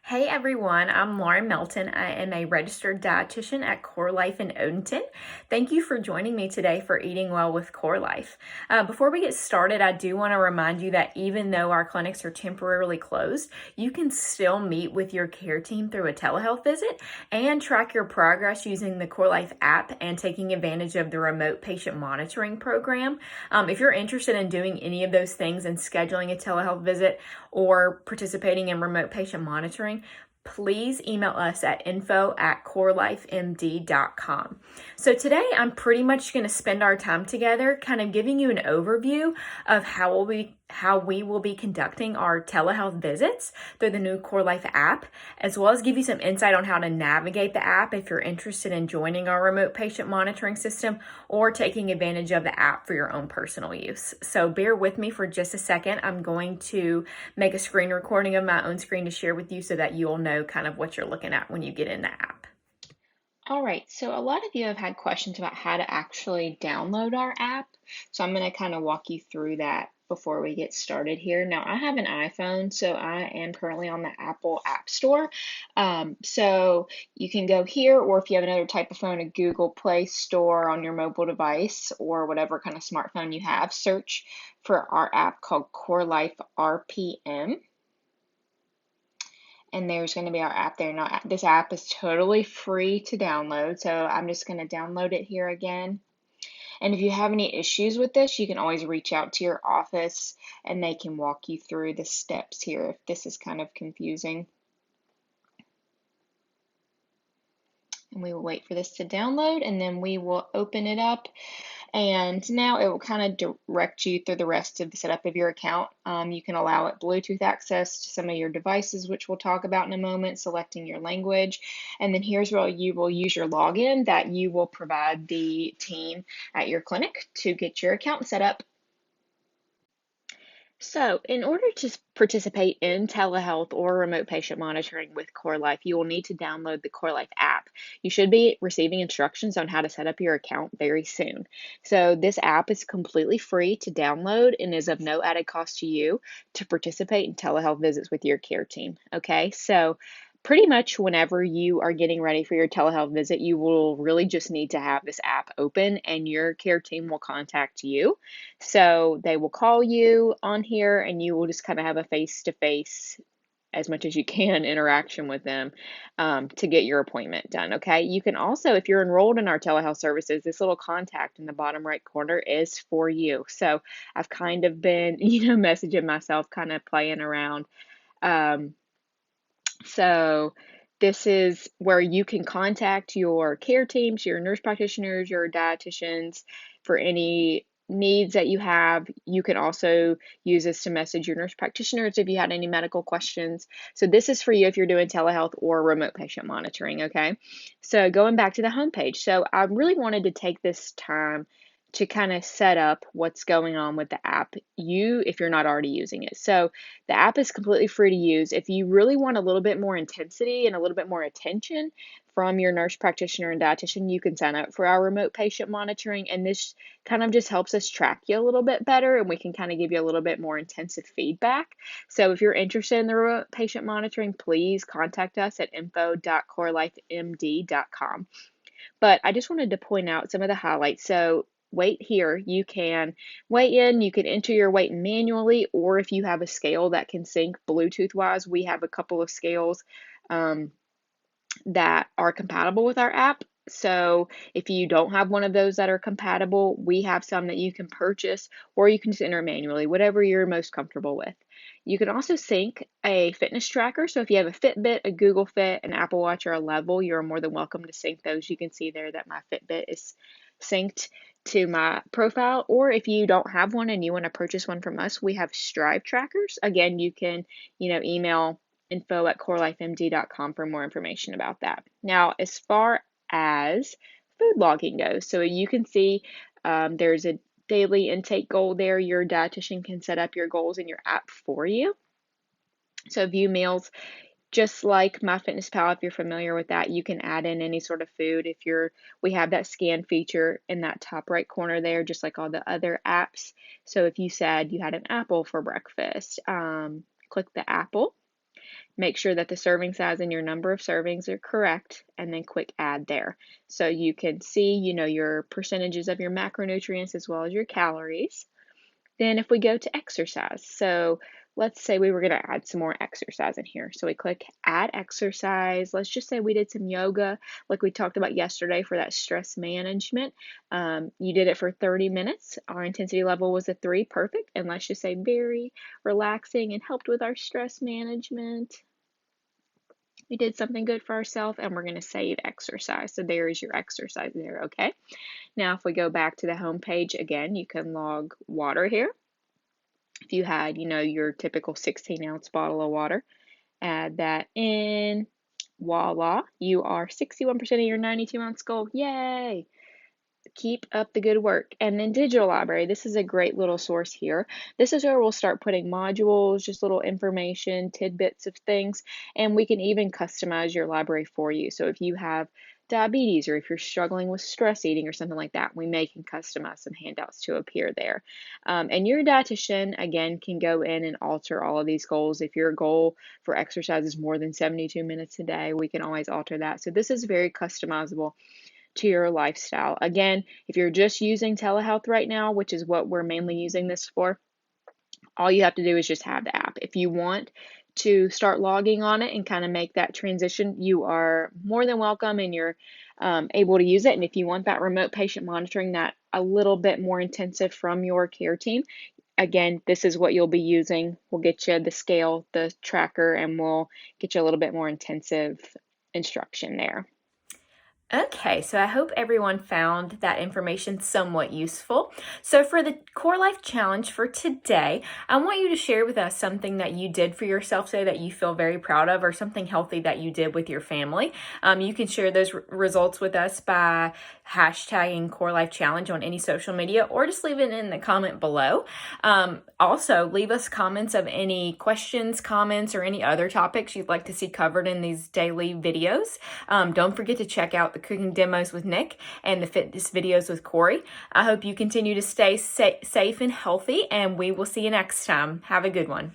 Hey everyone, I'm Lauren Melton. I am a registered dietitian at CoreLife in Odenton. Thank you for joining me today for Eating Well with CoreLife. Before we get started, I do want to remind you that even though our clinics are temporarily closed, you can still meet with your care team through a telehealth visit and track your progress using the CoreLife app and taking advantage of the remote patient monitoring program. If you're interested in doing any of those things and scheduling a telehealth visit or participating in remote patient monitoring, please email us at info@corelifemd.com. So today I'm pretty much going to spend our time together kind of giving you an overview of how we will be conducting our telehealth visits through the new CoreLife app, as well as give you some insight on how to navigate the app if you're interested in joining our remote patient monitoring system or taking advantage of the app for your own personal use. So bear with me for just a second. I'm going to make a screen recording of my own screen to share with you so that you'll know kind of what you're looking at when you get in the app. All right, so a lot of you have had questions about how to actually download our app. So I'm going to kind of walk you through that before we get started here. Now, I have an iPhone, so I am currently on the Apple App Store. So you can go here, or if you have another type of phone, a Google Play Store on your mobile device or whatever kind of smartphone you have, search for our app called CoreLife RPM. And there's going to be our app there. Now, this app is totally free to download, so I'm just going to download it here again. And if you have any issues with this, you can always reach out to your office and they can walk you through the steps here if this is kind of confusing. And we will wait for this to download and then we will open it up. And now it will kind of direct you through the rest of the setup of your account. You can allow it Bluetooth access to some of your devices, which we'll talk about in a moment, selecting your language. And then here's where you will use your login that you will provide the team at your clinic to get your account set up. So, in order to participate in telehealth or remote patient monitoring with CoreLife, you will need to download the CoreLife app. You should be receiving instructions on how to set up your account very soon. So, this app is completely free to download and is of no added cost to you to participate in telehealth visits with your care team. Okay, so pretty much whenever you are getting ready for your telehealth visit, you will really just need to have this app open and your care team will contact you. So they will call you on here and you will just kind of have a face-to-face, as much as you can, interaction with them to get your appointment done. Okay. You can also, if you're enrolled in our telehealth services, this little contact in the bottom right corner is for you. So I've kind of been, messaging myself, kind of playing around. Um, so this is where you can contact your care teams, your nurse practitioners, your dietitians for any needs that you have. You can also use this to message your nurse practitioners if you had any medical questions. So this is for you if you're doing telehealth or remote patient monitoring, okay? So going back to the homepage. So I really wanted to take this time to kind of set up what's going on with the app, if you're not already using it. So the app is completely free to use. If you really want a little bit more intensity and a little bit more attention from your nurse practitioner and dietitian, you can sign up for our remote patient monitoring. And this kind of just helps us track you a little bit better and we can kind of give you a little bit more intensive feedback. So if you're interested in the remote patient monitoring, please contact us at info.corelifemd.com. But I just wanted to point out some of the highlights. So weight here, you can weigh in, you can enter your weight manually, or if you have a scale that can sync Bluetooth wise, we have a couple of scales that are compatible with our app. So if you don't have one of those that are compatible, we have some that you can purchase, or you can just enter manually, whatever you're most comfortable with. You can also sync a fitness tracker. So if you have a Fitbit, a Google Fit, an Apple Watch, or a Level, you're more than welcome to sync those. You can see there that my Fitbit is synced to my profile. Or if you don't have one and you want to purchase one from us, we have Strive trackers. Again, you can, email info@corelifemd.com for more information about that. Now, as far as food logging goes, so you can see there's a daily intake goal there. Your dietitian can set up your goals in your app for you. So view meals, just like MyFitnessPal, if you're familiar with that, you can add in any sort of food. We have that scan feature in that top right corner there, just like all the other apps. So if you said you had an apple for breakfast, click the apple. Make sure that the serving size and your number of servings are correct, and then click add there. So you can see, your percentages of your macronutrients as well as your calories. Then if we go to exercise, so let's say we were going to add some more exercise in here. So we click add exercise. Let's just say we did some yoga like we talked about yesterday for that stress management. You did it for 30 minutes. Our intensity level was a 3, perfect. And let's just say very relaxing and helped with our stress management. We did something good for ourselves, and we're going to save exercise. So there is your exercise there, okay? Now, if we go back to the home page again, you can log water here. If you had, your typical 16-ounce bottle of water, add that in. Voila, you are 61% of your 92-ounce goal. Yay! Keep up the good work. And then digital library, this is a great little source here. This is where we'll start putting modules, just little information, tidbits of things, and we can even customize your library for you. So if you have diabetes or if you're struggling with stress eating or something like that, we may can customize some handouts to appear there. And your dietitian, again, can go in and alter all of these goals. If your goal for exercise is more than 72 minutes a day, we can always alter that. So this is very customizable to your lifestyle. Again, if you're just using telehealth right now, which is what we're mainly using this for, all you have to do is just have the app. If you want to start logging on it and kind of make that transition, you are more than welcome, and you're able to use it. And if you want that remote patient monitoring, that a little bit more intensive from your care team, again, this is what you'll be using. We'll get you the scale, the tracker, and we'll get you a little bit more intensive instruction there. Okay, so I hope everyone found that information somewhat useful. So for the CoreLife challenge for today, I want you to share with us something that you did for yourself today that you feel very proud of, or something healthy that you did with your family. You can share those results with us by hashtagging CoreLife challenge on any social media, or just leave it in the comment below. Also, leave us comments of any questions, comments, or any other topics you'd like to see covered in these daily videos. Don't forget to check out the cooking demos with Nick and the fitness videos with Corey. I hope you continue to stay safe and healthy, and we will see you next time. Have a good one.